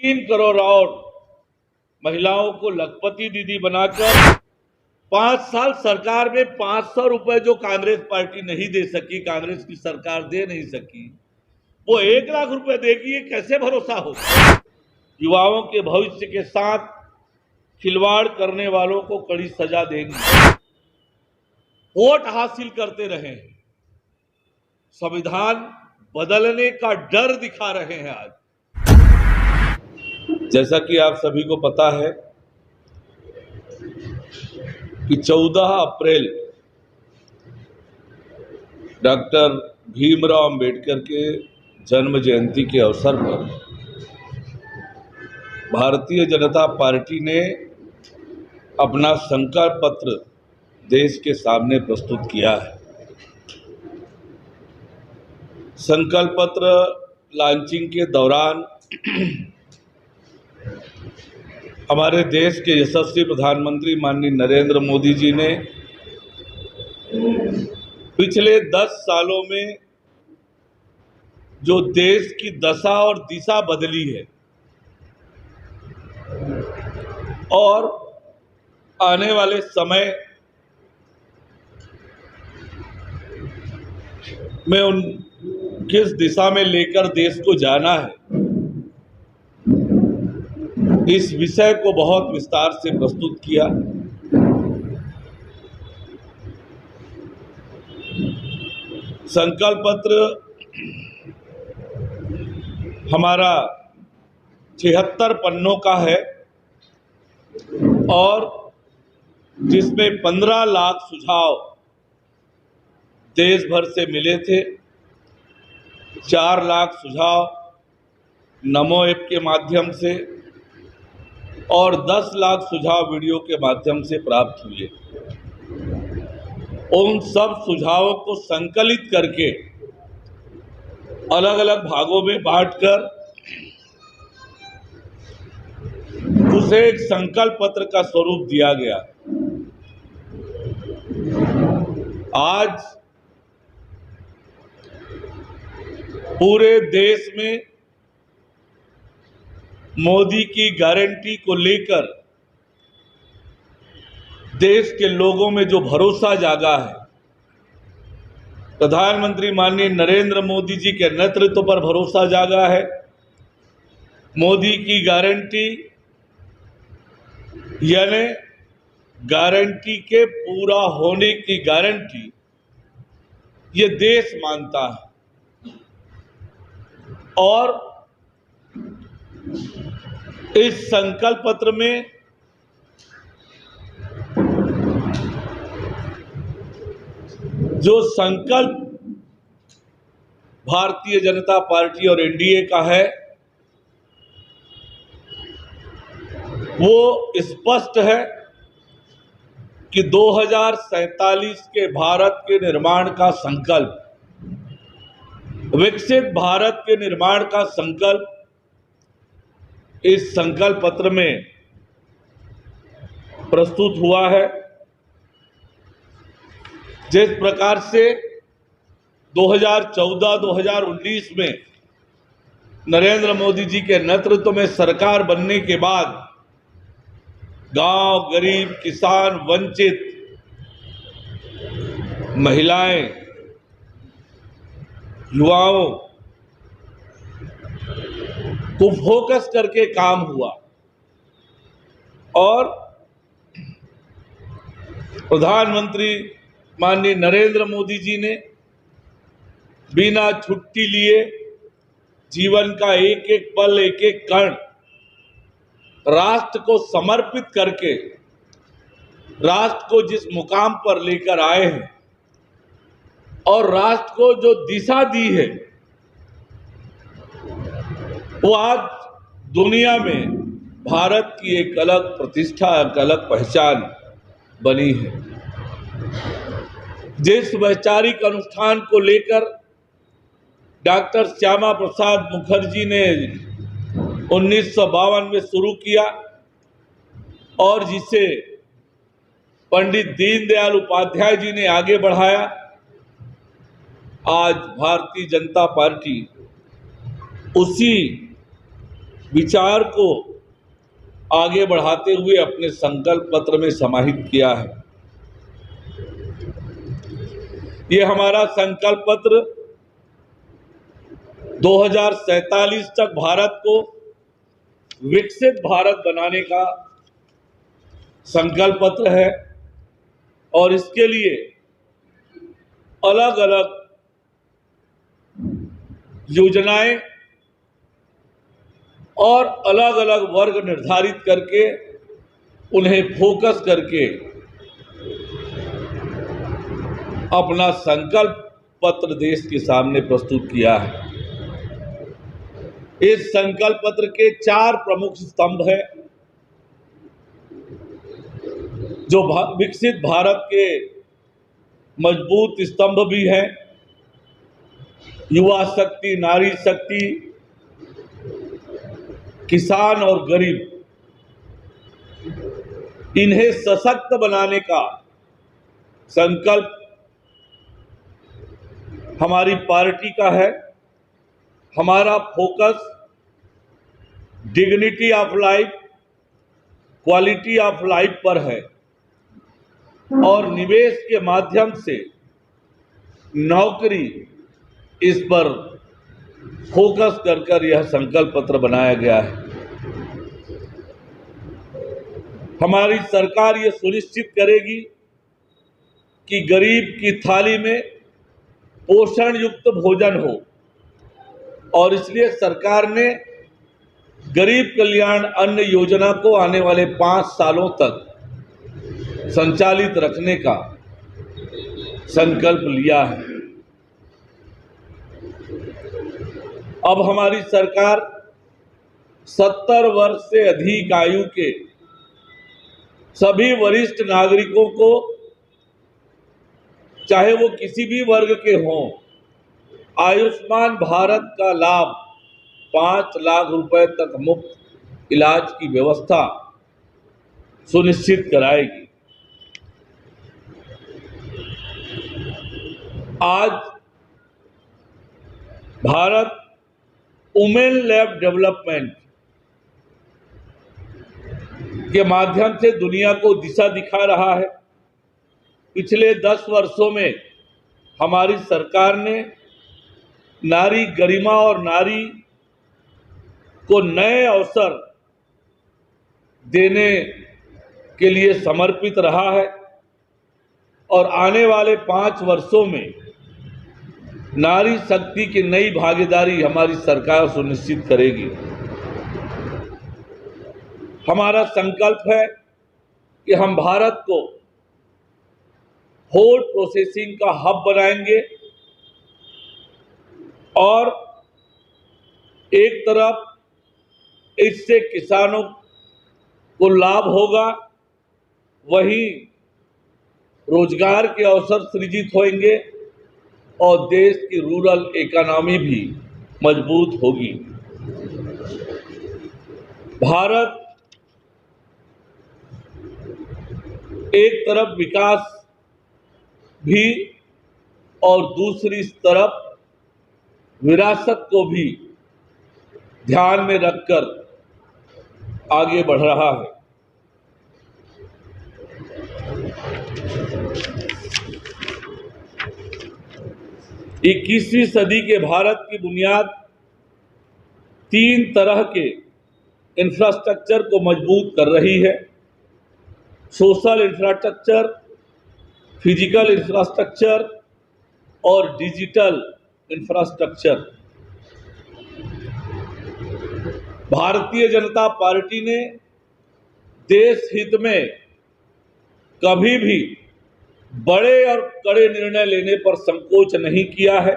3 करोड़ और महिलाओं को लखपति दीदी बनाकर 5 साल सरकार में 500 रुपए जो कांग्रेस पार्टी नहीं दे सकी, कांग्रेस की सरकार दे नहीं सकी, वो 1 लाख रुपए देगी। ये कैसे भरोसा हो? युवाओं के भविष्य के साथ खिलवाड़ करने वालों को कड़ी सजा देंगे। वोट हासिल करते रहे, संविधान बदलने का डर दिखा रहे हैं। आज जैसा कि आप सभी को पता है कि 14 अप्रैल डॉक्टर भीमराव अंबेडकर के जन्म जयंती के अवसर पर भारतीय जनता पार्टी ने अपना संकल्प पत्र देश के सामने प्रस्तुत किया है। संकल्प पत्र लॉन्चिंग के दौरान हमारे देश के यशस्वी प्रधानमंत्री माननीय नरेंद्र मोदी जी ने पिछले 10 सालों में जो देश की दशा और दिशा बदली है और आने वाले समय में उन किस दिशा में लेकर देश को जाना है, इस विषय को बहुत विस्तार से प्रस्तुत किया। संकल्प पत्र हमारा 76 पन्नों का है और जिसमें 15 लाख सुझाव देश भर से मिले थे। 4 लाख सुझाव नमो ऐप के माध्यम से और 10 लाख सुझाव वीडियो के माध्यम से प्राप्त हुए। उन सब सुझावों को संकलित करके अलग अलग भागों में बांटकर उसे एक संकल्प पत्र का स्वरूप दिया गया। आज पूरे देश में मोदी की गारंटी को लेकर देश के लोगों में जो भरोसा जागा है, प्रधानमंत्री माननीय नरेंद्र मोदी जी के नेतृत्व पर भरोसा जागा है। मोदी की गारंटी यानी गारंटी के पूरा होने की गारंटी ये देश मानता है और इस संकल्प पत्र में जो संकल्प भारतीय जनता पार्टी और एनडीए का है वो स्पष्ट है कि 2047 के भारत के निर्माण का संकल्प, विकसित भारत के निर्माण का संकल्प इस संकल्प पत्र में प्रस्तुत हुआ है। जिस प्रकार से 2014-2019 में नरेंद्र मोदी जी के नेतृत्व में सरकार बनने के बाद गांव, गरीब, किसान, वंचित, महिलाएं, युवाओं को फोकस करके काम हुआ और प्रधानमंत्री माननीय नरेंद्र मोदी जी ने बिना छुट्टी लिए जीवन का एक एक पल, एक एक कण राष्ट्र को समर्पित करके राष्ट्र को जिस मुकाम पर लेकर आए हैं और राष्ट्र को जो दिशा दी है वो आज दुनिया में भारत की एक अलग प्रतिष्ठा, एक अलग पहचान बनी है। जिस वैचारिक अनुष्ठान को लेकर डॉक्टर श्यामा प्रसाद मुखर्जी ने 1952 में शुरू किया और जिसे पंडित दीनदयाल उपाध्याय जी ने आगे बढ़ाया, आज भारतीय जनता पार्टी उसी विचार को आगे बढ़ाते हुए अपने संकल्प पत्र में समाहित किया है। ये हमारा संकल्प पत्र 2047 तक भारत को विकसित भारत बनाने का संकल्प पत्र है और इसके लिए अलग अलग योजनाएं और अलग अलग वर्ग निर्धारित करके उन्हें फोकस करके अपना संकल्प पत्र देश के सामने प्रस्तुत किया है। इस संकल्प पत्र के 4 प्रमुख स्तंभ हैं जो विकसित भारत के मजबूत स्तंभ भी हैं। युवा शक्ति, नारी शक्ति, किसान और गरीब, इन्हें सशक्त बनाने का संकल्प हमारी पार्टी का है। हमारा focus dignity of life, quality of life पर है और निवेश के माध्यम से नौकरी, इस पर फोकस कर यह संकल्प पत्र बनाया गया है। हमारी सरकार ये सुनिश्चित करेगी कि गरीब की थाली में पोषण युक्त भोजन हो और इसलिए सरकार ने गरीब कल्याण अन्न योजना को आने वाले 5 सालों तक संचालित रखने का संकल्प लिया है। अब हमारी सरकार 70 वर्ष से अधिक आयु के सभी वरिष्ठ नागरिकों को, चाहे वो किसी भी वर्ग के हों, आयुष्मान भारत का लाभ 5 लाख रुपए तक मुफ्त इलाज की व्यवस्था सुनिश्चित कराएगी। आज भारत वुमेन लैब डेवलपमेंट के माध्यम से दुनिया को दिशा दिखा रहा है। पिछले 10 वर्षों में हमारी सरकार ने नारी गरिमा और नारी को नए अवसर देने के लिए समर्पित रहा है और आने वाले 5 वर्षों में नारी शक्ति की नई भागीदारी हमारी सरकार सुनिश्चित करेगी। हमारा संकल्प है कि हम भारत को फूड प्रोसेसिंग का हब बनाएंगे और एक तरफ इससे किसानों को लाभ होगा, वहीं रोजगार के अवसर सृजित होंगे और देश की रूरल इकोनॉमी भी मजबूत होगी। भारत एक तरफ विकास भी और दूसरी तरफ विरासत को भी ध्यान में रखकर आगे बढ़ रहा है। 21वीं सदी के भारत की बुनियाद 3 तरह के इंफ्रास्ट्रक्चर को मजबूत कर रही है। सोशल इंफ्रास्ट्रक्चर, फिजिकल इंफ्रास्ट्रक्चर और digital infrastructure. Bharatiya Janata party ने देश हित में कभी भी बड़े और कड़े निर्णय लेने पर संकोच नहीं किया है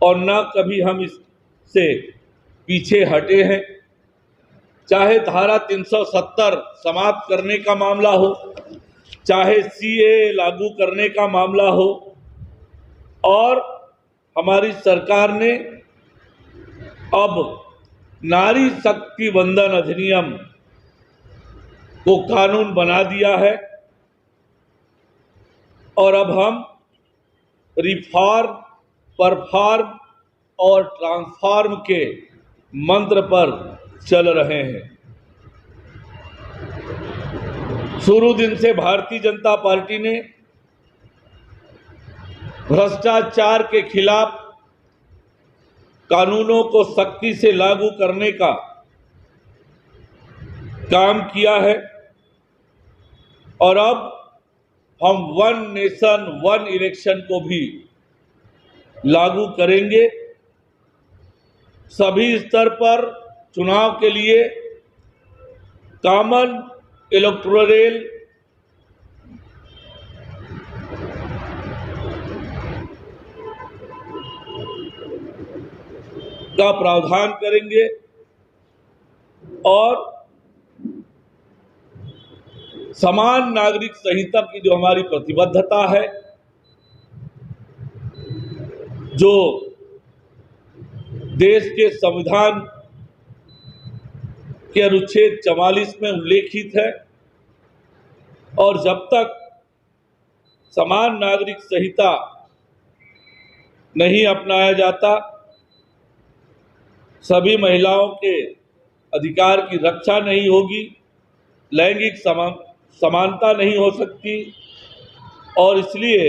और न कभी हम इससे पीछे हटे हैं। चाहे धारा 370 समाप्त करने का मामला हो, चाहे सीए लागू करने का मामला हो, और हमारी सरकार ने अब नारी शक्ति वंदन अधिनियम को कानून बना दिया है और अब हम रिफॉर्म, परफॉर्म और ट्रांसफॉर्म के मंत्र पर चल रहे हैं। शुरू दिन से भारतीय जनता पार्टी ने भ्रष्टाचार के खिलाफ कानूनों को सख्ती से लागू करने का काम किया है और अब हम वन नेशन वन इलेक्शन को भी लागू करेंगे। सभी स्तर पर चुनाव के लिए कॉमन इलेक्टोरल का प्रावधान करेंगे और समान नागरिक संहिता की जो हमारी प्रतिबद्धता है, जो देश के संविधान के अनुच्छेद 44 में उल्लेखित है, और जब तक समान नागरिक संहिता नहीं अपनाया जाता, सभी महिलाओं के अधिकार की रक्षा नहीं होगी, लैंगिक समानता नहीं हो सकती। और इसलिए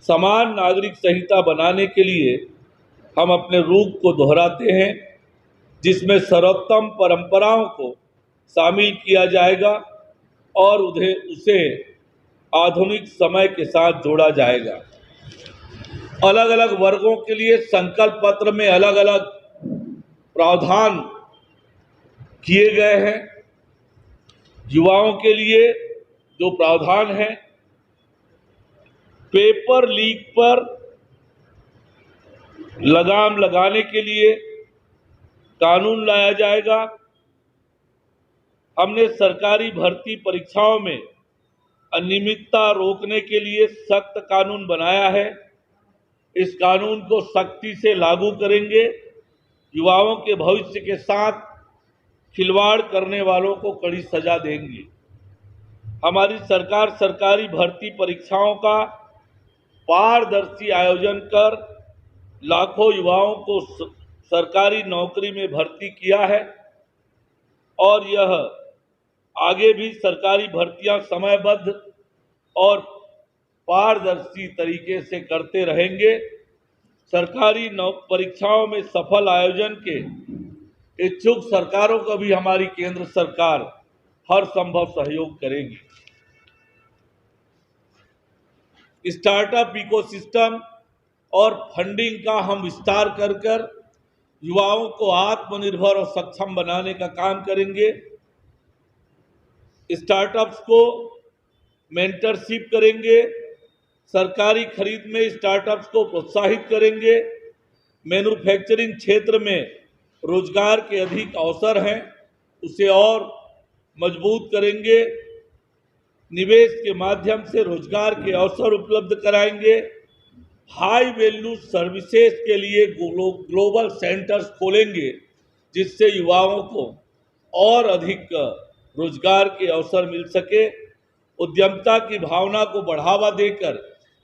समान नागरिक संहिता बनाने के लिए हम अपने रूप को दोहराते हैं, जिसमें सर्वोत्तम परंपराओं को शामिल किया जाएगा और उसे आधुनिक समय के साथ जोड़ा जाएगा। अलग अलग वर्गों के लिए संकल्प पत्र में अलग अलग प्रावधान किए गए हैं। युवाओं के लिए जो प्रावधान है, पेपर लीक पर लगाम लगाने के लिए कानून लाया जाएगा। हमने सरकारी भर्ती परीक्षाओं में अनियमितता रोकने के लिए सख्त कानून बनाया है। इस कानून को सख्ती से लागू करेंगे। युवाओं के भविष्य के साथ खिलवाड़ करने वालों को कड़ी सजा देंगे। हमारी सरकार सरकारी भर्ती परीक्षाओं का पारदर्शी आयोजन कर लाखों युवाओं को सरकारी नौकरी में भर्ती किया है और यह आगे भी सरकारी भर्तियां समयबद्ध और पारदर्शी तरीके से करते रहेंगे। सरकारी परीक्षाओं में सफल आयोजन के इच्छुक सरकारों को भी हमारी केंद्र सरकार हर संभव सहयोग करेगी। स्टार्टअप इकोसिस्टम और फंडिंग का हम विस्तार कर युवाओं को आत्मनिर्भर और सक्षम बनाने का काम करेंगे। स्टार्टअप्स को मेंटरशिप करेंगे, सरकारी खरीद में स्टार्टअप्स को प्रोत्साहित करेंगे। मैन्युफैक्चरिंग क्षेत्र में रोजगार के अधिक अवसर हैं, उसे और मजबूत करेंगे। निवेश के माध्यम से रोजगार के अवसर उपलब्ध कराएंगे। हाई वैल्यू सर्विसेज के लिए ग्लोबल सेंटर्स खोलेंगे, जिससे युवाओं को और अधिक रोजगार के अवसर मिल सके। उद्यमता की भावना को बढ़ावा देकर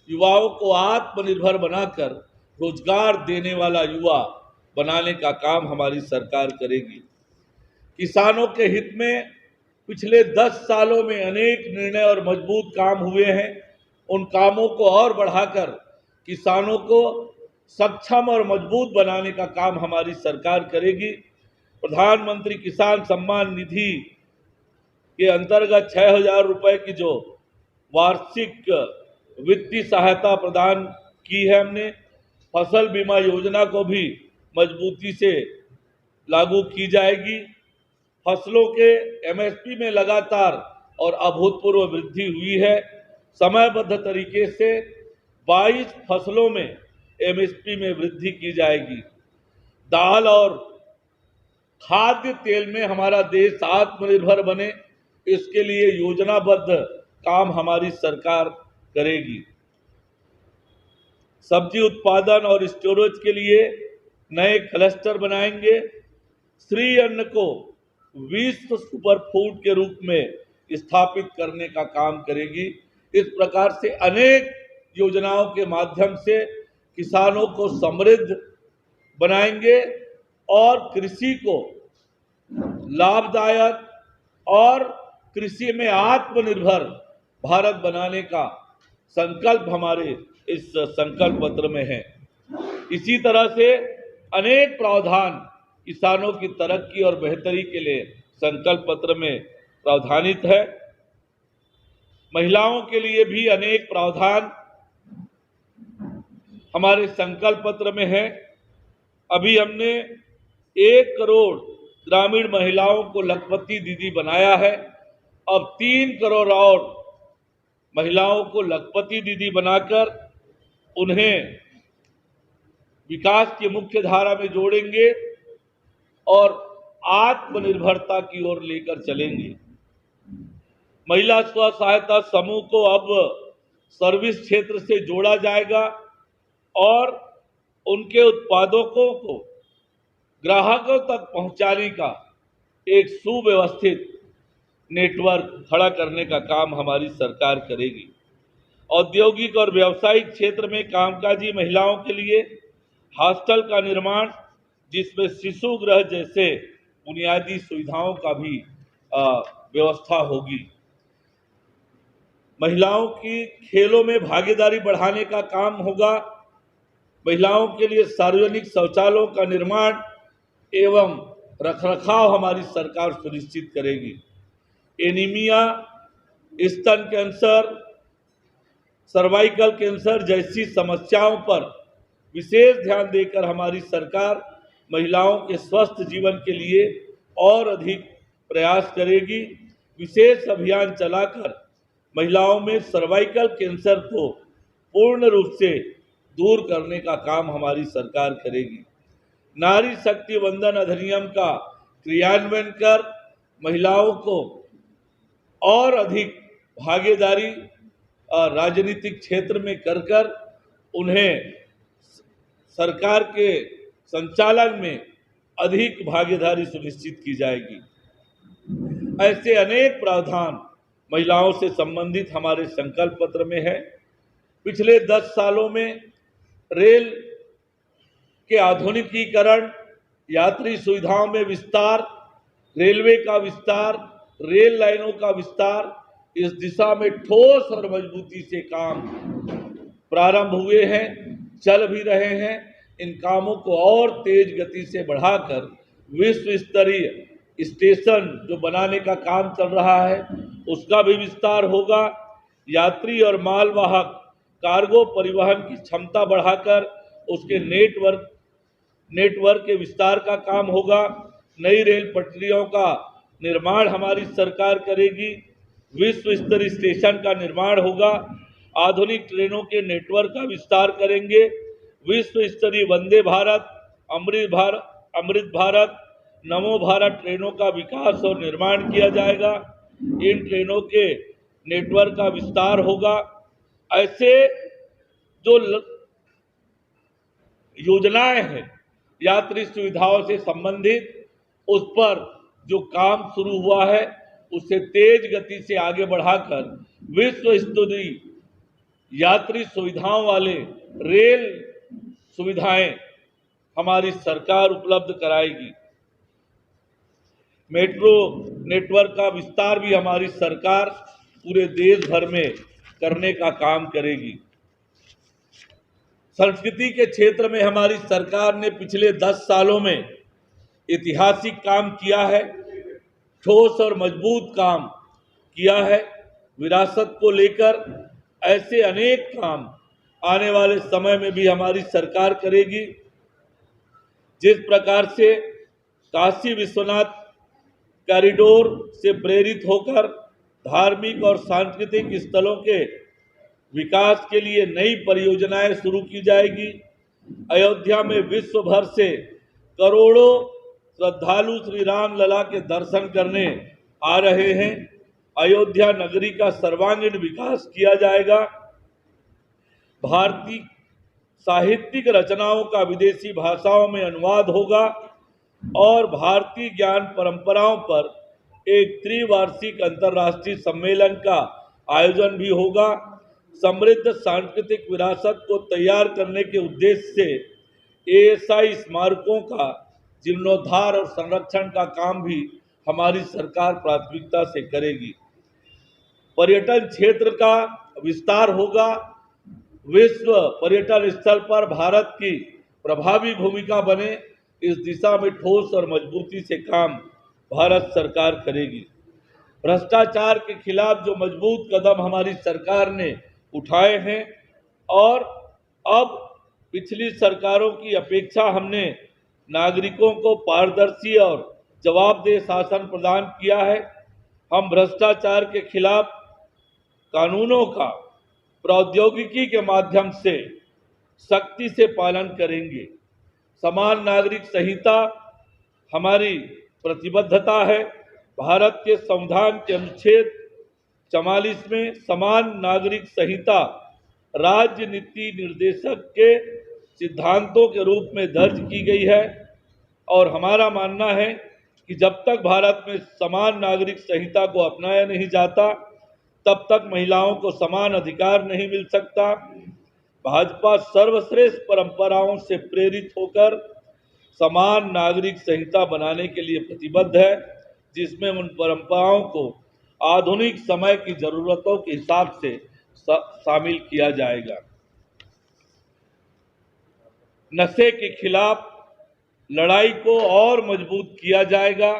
युवाओं को आत्मनिर्भर बनाकर रोजगार देने वाला युवा बनाने का काम हमारी सरकार करेगी। किसानों के हित में पिछले 10 सालों में अनेक निर्णय और मजबूत काम हुए हैं। उन कामों को और बढ़ाकर किसानों को सक्षम और मजबूत बनाने का काम हमारी सरकार करेगी। प्रधानमंत्री किसान सम्मान निधि के अंतर्गत 6,000 रुपए की जो वार्षिक वित्तीय सहायता प्रदान की है हमने, फसल बीमा योजना को भी मजबूती से लागू की जाएगी। फसलों के एमएसपी में लगातार और अभूतपूर्व वृद्धि हुई है। समयबद्ध तरीके से 22 फसलों में एमएसपी में वृद्धि की जाएगी। दाल और खाद्य तेल में हमारा देश आत्मनिर्भर बने, इसके लिए योजनाबद्ध काम हमारी सरकार करेगी। सब्जी उत्पादन और स्टोरेज के लिए नए क्लस्टर बनाएंगे। श्री अन्न को विश्व सुपर फूड के रूप में स्थापित करने का काम करेगी। इस प्रकार से अनेक योजनाओं के माध्यम से किसानों को समृद्ध बनाएंगे और कृषि को लाभदायक और कृषि में आत्मनिर्भर भारत बनाने का संकल्प हमारे इस संकल्प पत्र में है। इसी तरह से अनेक प्रावधान किसानों की तरक्की और बेहतरी के लिए संकल्प पत्र में प्रावधानित है। महिलाओं के लिए भी अनेक प्रावधान हमारे संकल्प पत्र में है। अभी हमने 1 करोड़ ग्रामीण महिलाओं को लखपति दीदी बनाया है। अब 3 करोड़ और महिलाओं को लखपति दीदी बनाकर उन्हें विकास की मुख्य धारा में जोड़ेंगे और आत्मनिर्भरता की ओर लेकर चलेंगे। महिला स्व सहायता समूह को अब सर्विस क्षेत्र से जोड़ा जाएगा और उनके उत्पादों को ग्राहकों तक पहुंचाने का एक सुव्यवस्थित नेटवर्क खड़ा करने का काम हमारी सरकार करेगी। औद्योगिक और व्यावसायिक क्षेत्र में कामकाजी महिलाओं के लिए हॉस्टल का निर्माण, जिसमें शिशु गृह जैसे बुनियादी सुविधाओं का भी व्यवस्था होगी। महिलाओं की खेलों में भागीदारी बढ़ाने का काम होगा। महिलाओं के लिए सार्वजनिक शौचालयों का निर्माण एवं रखरखाव हमारी सरकार सुनिश्चित करेगी। एनीमिया, स्तन कैंसर, सर्वाइकल कैंसर जैसी समस्याओं पर विशेष ध्यान देकर हमारी सरकार महिलाओं के स्वस्थ जीवन के लिए और अधिक प्रयास करेगी। विशेष अभियान चलाकर महिलाओं में सर्वाइकल कैंसर को पूर्ण रूप से दूर करने का काम हमारी सरकार करेगी। नारी शक्ति वंदन अधिनियम का क्रियान्वयन कर महिलाओं को और अधिक भागीदारी राजनीतिक क्षेत्र में कर उन्हें सरकार के संचालन में अधिक भागीदारी सुनिश्चित की जाएगी। ऐसे अनेक प्रावधान महिलाओं से संबंधित हमारे संकल्प पत्र में है। पिछले 10 सालों में रेल के आधुनिकीकरण, यात्री सुविधाओं में विस्तार, रेलवे का विस्तार, रेल लाइनों का विस्तार, इस दिशा में ठोस और मजबूती से काम प्रारंभ हुए हैं, चल भी रहे हैं। इन कामों को और तेज गति से बढ़ाकर विश्व स्तरीय स्टेशन जो बनाने का काम चल रहा है उसका भी विस्तार होगा। यात्री और मालवाहक कार्गो परिवहन की क्षमता बढ़ाकर उसके नेटवर्क के विस्तार का काम होगा। नई रेल पटरियों का निर्माण हमारी सरकार करेगी। विश्व स्तरीय स्टेशन का निर्माण होगा। आधुनिक ट्रेनों के नेटवर्क का विस्तार करेंगे। विश्व स्तरीय वंदे भारत, अमृत भारत, नमो भारत ट्रेनों का विकास और निर्माण किया जाएगा। इन ट्रेनों के नेटवर्क का विस्तार होगा। ऐसे जो योजनाएं हैं यात्री सुविधाओं से संबंधित, उस पर जो काम शुरू हुआ है उसे तेज गति से आगे बढ़ाकर विश्व स्तरीय यात्री सुविधाओं वाले रेल सुविधाएं हमारी सरकार उपलब्ध कराएगी। मेट्रो नेटवर्क का विस्तार भी हमारी सरकार पूरे देश भर में करने का काम करेगी। संस्कृति के क्षेत्र में हमारी सरकार ने पिछले 10 सालों में ऐतिहासिक काम किया है, ठोस और मजबूत काम किया है। विरासत को लेकर ऐसे अनेक काम आने वाले समय में भी हमारी सरकार करेगी। जिस प्रकार से काशी विश्वनाथ कॉरिडोर से प्रेरित होकर धार्मिक और सांस्कृतिक स्थलों के विकास के लिए नई परियोजनाएं शुरू की जाएगी। अयोध्या में विश्व भर से करोड़ों श्रद्धालु श्री राम लला के दर्शन करने आ रहे हैं। अयोध्या नगरी का सर्वांगीण विकास किया जाएगा। भारतीय साहित्यिक रचनाओं का विदेशी भाषाओं में अनुवाद होगा और भारतीय ज्ञान परंपराओं पर एक त्रिवार्षिक अंतर्राष्ट्रीय सम्मेलन का आयोजन भी होगा। समृद्ध सांस्कृतिक विरासत को तैयार करने के उद्देश्य से ASI स्मारकों का जीर्णोद्धार और संरक्षण का काम भी हमारी सरकार प्राथमिकता से करेगी। पर्यटन क्षेत्र का विस्तार होगा। विश्व पर्यटन स्थल पर भारत की प्रभावी भूमिका बने, इस दिशा में ठोस और मजबूती से काम भारत सरकार करेगी। भ्रष्टाचार के खिलाफ जो मजबूत कदम हमारी सरकार ने उठाए हैं और अब पिछली सरकारों की अपेक्षा हमने नागरिकों को पारदर्शी और जवाबदेह शासन प्रदान किया है। हम भ्रष्टाचार के खिलाफ कानूनों का प्रौद्योगिकी के माध्यम से सख्ती से पालन करेंगे। समान नागरिक संहिता हमारी प्रतिबद्धता है। भारत के संविधान के अनुच्छेद 44 में समान नागरिक संहिता राज्य नीति निर्देशक के सिद्धांतों के रूप में दर्ज की गई है और हमारा मानना है कि जब तक भारत में समान नागरिक संहिता को अपनाया नहीं जाता तब तक महिलाओं को समान अधिकार नहीं मिल सकता। भाजपा सर्वश्रेष्ठ परंपराओं से प्रेरित होकर समान नागरिक संहिता बनाने के लिए प्रतिबद्ध है, जिसमें उन परंपराओं को आधुनिक समय की जरूरतों के हिसाब से शामिल किया जाएगा। नशे के खिलाफ लड़ाई को और मजबूत किया जाएगा।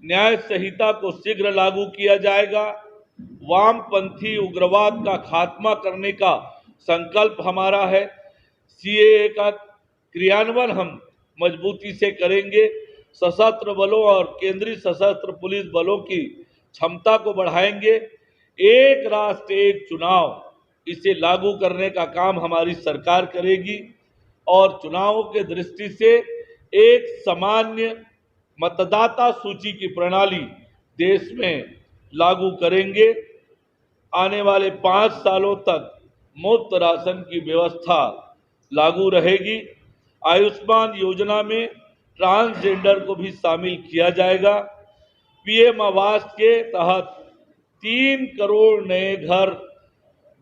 न्याय संहिता को शीघ्र लागू किया जाएगा। वामपंथी उग्रवाद का खात्मा करने का संकल्प हमारा है। सीएए का क्रियान्वयन हम मजबूती से करेंगे। सशस्त्र बलों और केंद्रीय सशस्त्र पुलिस बलों की क्षमता को बढ़ाएंगे। एक राष्ट्र एक चुनाव, इसे लागू करने का काम हमारी सरकार करेगी और चुनावों के दृष्टि से एक सामान्य मतदाता सूची की प्रणाली देश में लागू करेंगे। आने वाले 5 सालों तक मुफ्त राशन की व्यवस्था लागू रहेगी। आयुष्मान योजना में ट्रांसजेंडर को भी शामिल किया जाएगा। पीएम आवास के तहत 3 करोड़ नए घर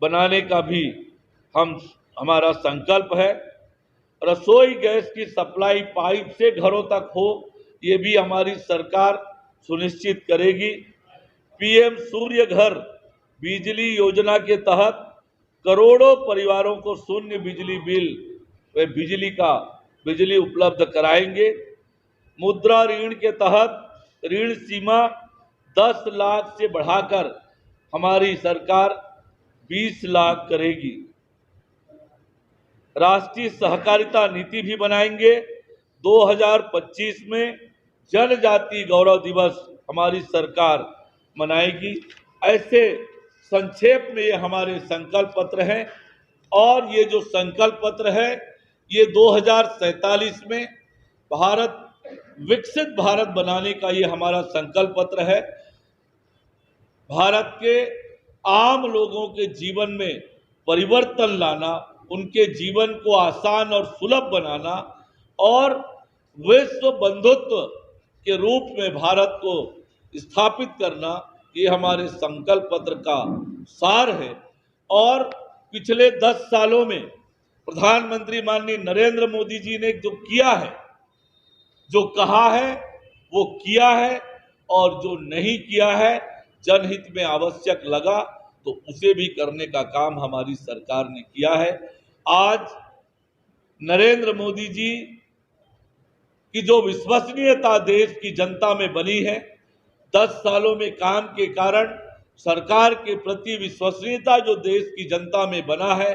बनाने का भी हमारा संकल्प है। रसोई गैस की सप्लाई पाइप से घरों तक हो, ये भी हमारी सरकार सुनिश्चित करेगी। पीएम सूर्य घर बिजली योजना के तहत करोड़ों परिवारों को शून्य बिजली बिल व बिजली उपलब्ध कराएंगे। मुद्रा ऋण के तहत ऋण सीमा 10 लाख से बढ़ाकर हमारी सरकार 20 लाख करेगी। राष्ट्रीय सहकारिता नीति भी बनाएंगे। 2025 में जनजाति गौरव दिवस हमारी सरकार मनाएगी। ऐसे संक्षेप में ये हमारे संकल्प पत्र हैं और ये जो संकल्प पत्र है ये 2047 में भारत विकसित भारत बनाने का ये हमारा संकल्प पत्र है। भारत के आम लोगों के जीवन में परिवर्तन लाना, उनके जीवन को आसान और सुलभ बनाना और विश्व बंधुत्व के रूप में भारत को स्थापित करना, ये हमारे संकल्प पत्र का सार है। और पिछले 10 सालों में प्रधानमंत्री माननीय नरेंद्र मोदी जी ने जो किया है, जो कहा है वो किया है और जो नहीं किया है, जनहित में आवश्यक लगा तो उसे भी करने का काम हमारी सरकार ने किया है। आज नरेंद्र मोदी जी की जो विश्वसनीयता देश की जनता में बनी है, 10 सालों में काम के कारण सरकार के प्रति विश्वसनीयता जो देश की जनता में बना है,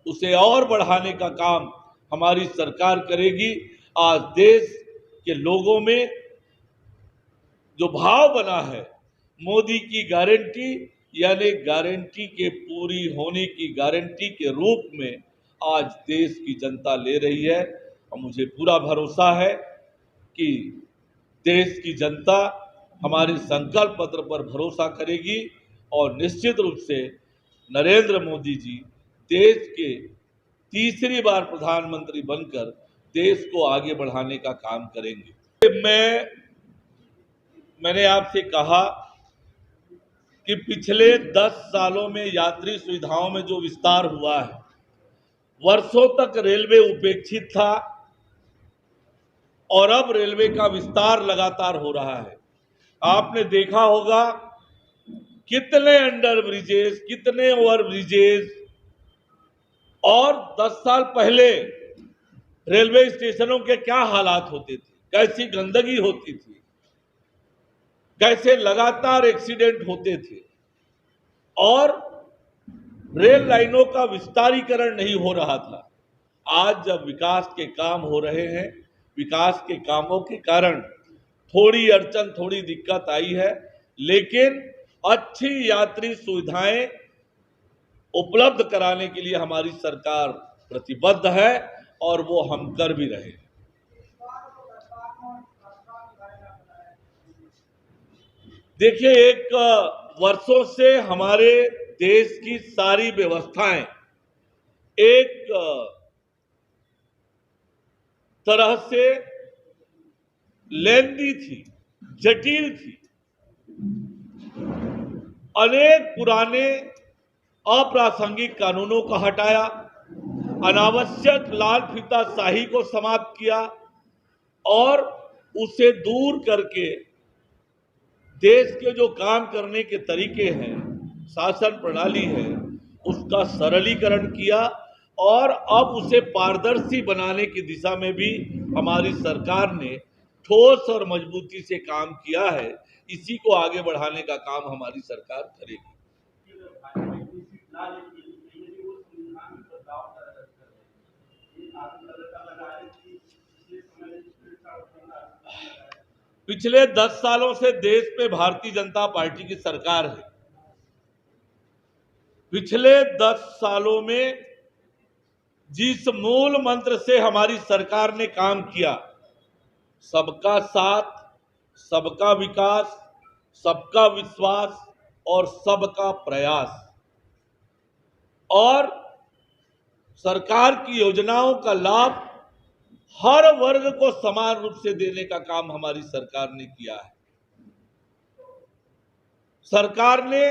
उसे और बढ़ाने का काम हमारी सरकार करेगी। आज देश के लोगों में जो भाव बना है, मोदी की गारंटी यानी गारंटी के पूरी होने की गारंटी के रूप में आज देश की जनता ले रही है। और मुझे पूरा भरोसा है कि देश की जनता हमारे संकल्प पत्र पर भरोसा करेगी और निश्चित रूप से नरेंद्र मोदी जी देश के तीसरी बार प्रधानमंत्री बनकर देश को आगे बढ़ाने का काम करेंगे। मैंने आपसे कहा कि पिछले 10 सालों में यात्री सुविधाओं में जो विस्तार हुआ है, वर्षों तक रेलवे उपेक्षित था और अब रेलवे का विस्तार लगातार हो रहा है। आपने देखा होगा कितने अंडर ब्रिजेस, कितने ओवर ब्रिजेस, और 10 साल पहले रेलवे स्टेशनों के क्या हालात होते थे, कैसी गंदगी होती थी, कैसे लगातार एक्सीडेंट होते थे, और रेल लाइनों का विस्तारीकरण नहीं हो रहा था। आज जब विकास के काम हो रहे हैं, विकास के कामों के कारण थोड़ी अड़चन, थोड़ी दिक्कत आई है, लेकिन अच्छी यात्री सुविधाएं उपलब्ध कराने के लिए हमारी सरकार प्रतिबद्ध है और वो हम कर भी रहे हैं। देखिए, एक वर्षों से हमारे देश की सारी व्यवस्थाएं एक तरह से लेंदी थी, जटिल थी। अनेक पुराने अप्रासंगिक कानूनों को हटाया, अनावश्यक लाल फीता शाही को समाप्त किया और उसे दूर करके देश के जो काम करने के तरीके हैं, शासन प्रणाली है, उसका सरलीकरण किया और अब उसे पारदर्शी बनाने की दिशा में भी हमारी सरकार ने ठोस और मजबूती से काम किया है। इसी को आगे बढ़ाने का काम हमारी सरकार करेगी। पिछले 10 सालों से देश में भारतीय जनता पार्टी की सरकार है। पिछले 10 सालों में जिस मूल मंत्र से हमारी सरकार ने काम किया, सबका साथ, सबका विकास, सबका विश्वास और सबका प्रयास, और सरकार की योजनाओं का लाभ हर वर्ग को समान रूप से देने का काम हमारी सरकार ने किया है। सरकार ने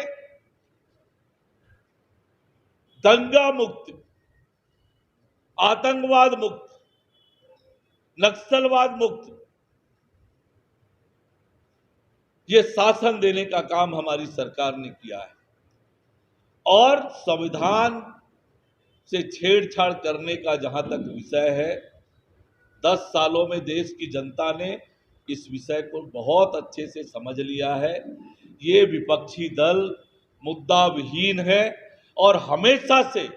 दंगा मुक्त, आतंकवाद मुक्त, नक्सलवाद मुक्त ये शासन देने का काम हमारी सरकार ने किया है। और संविधान से छेड़छाड़ करने का जहां तक विषय है, 10 सालों में देश की जनता ने इस विषय को बहुत अच्छे से समझ लिया है। ये विपक्षी दल मुद्दा विहीन है और हमेशा से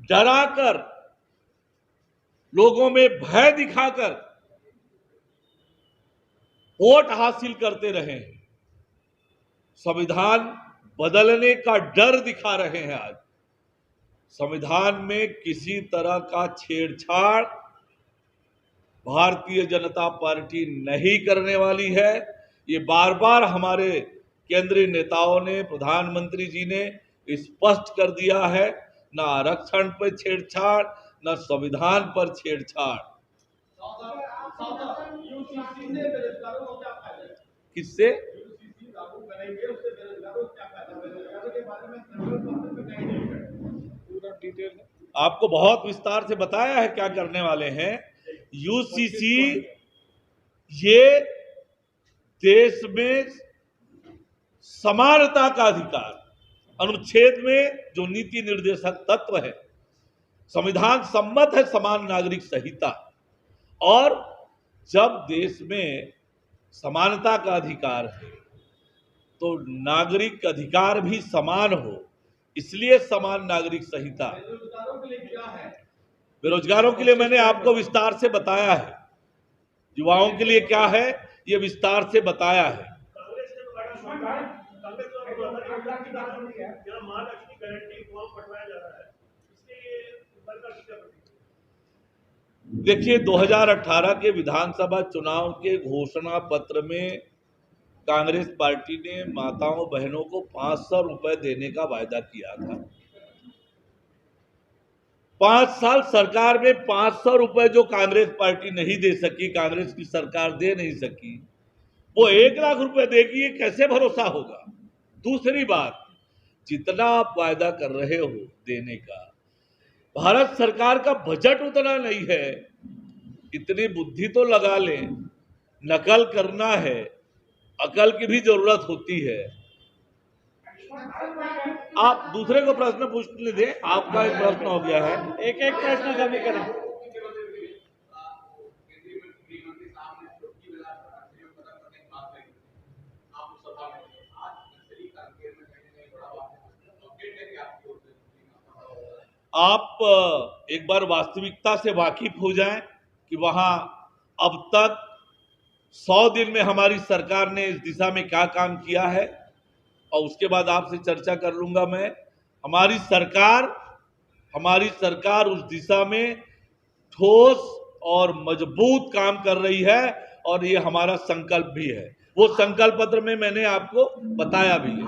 डराकर, लोगों में भय दिखाकर वोट हासिल करते रहे हैं। संविधान बदलने का डर दिखा रहे हैं। आज संविधान में किसी तरह का छेड़छाड़ भारतीय जनता पार्टी नहीं करने वाली है। ये बार बार हमारे केंद्रीय नेताओं ने, प्रधानमंत्री जी ने स्पष्ट कर दिया है। न आरक्षण पर छेड़छाड़, न संविधान पर छेड़छाड़। किससे? आपको बहुत विस्तार से बताया है क्या करने वाले हैं। यूसीसी ये देश में समानता का अधिकार, अनुच्छेद में जो नीति निर्देशक तत्व है, संविधान सम्मत है समान नागरिक संहिता, और जब देश में समानता का अधिकार है तो नागरिक अधिकार भी समान हो, इसलिए समान नागरिक संहिता। बेरोजगारों के लिए मैंने आपको विस्तार से बताया है, युवाओं के लिए क्या है ये विस्तार से बताया है। देखिए, 2018 के विधानसभा चुनाव के घोषणा पत्र में कांग्रेस पार्टी ने माताओं बहनों को 500 रुपए देने का वायदा किया था। 5 साल सरकार में 500 रुपए जो कांग्रेस पार्टी नहीं दे सकी, कांग्रेस की सरकार दे नहीं सकी, वो 1 लाख रुपए देगी, ये कैसे भरोसा होगा। दूसरी बात, जितना आप वायदा कर रहे हो देने का, भारत सरकार का बजट उतना नहीं है। इतनी बुद्धि तो लगा लें, नकल करना है, अकल की भी जरूरत होती है। आप दूसरे को प्रश्न पूछने दें, आपका एक प्रश्न हो गया है। एक एक प्रश्न कमी करें। आप एक बार वास्तविकता से वाकिफ हो जाएं कि वहां अब तक 100 दिन में हमारी सरकार ने इस दिशा में क्या काम किया है, और उसके बाद आपसे चर्चा कर लूंगा मैं। हमारी सरकार उस दिशा में ठोस और मजबूत काम कर रही है, और ये हमारा संकल्प भी है। वो संकल्प पत्र में मैंने आपको बताया भी है।